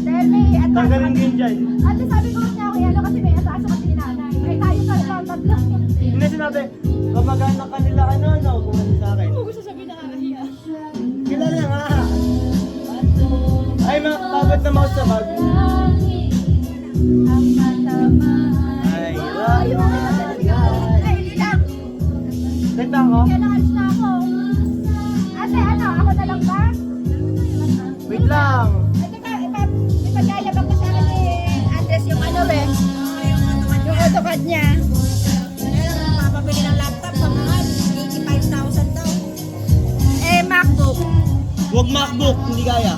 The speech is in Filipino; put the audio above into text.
Dahil may attack. Tanggalin ko yun dyan. Ate, sabi ko niya ako ano kasi may atraso kasi ni nanay. Ay, tayo ka lang, tatlo. Hindi sinabi, kamag-anak ka nila ano, kung ano sa akin. Kung gusto sabihin nakakahiya. Kilala nga. Ay, pagod na mouse sa bag. Ang matamaan. Ay, Ay, okay na talaga. Ay, hindi lang. Wait lang ako. Kaya nakalis na ako. Ate, ano, ako na lang ba? Wait lang. Ay, teka, ipagayabang ko sa akin ni Andres yung ano eh. Yung AutoCAD niya. Papabili ng laptop sa mga 85,000 daw. Eh, MacBook. Huwag MacBook, hindi kaya.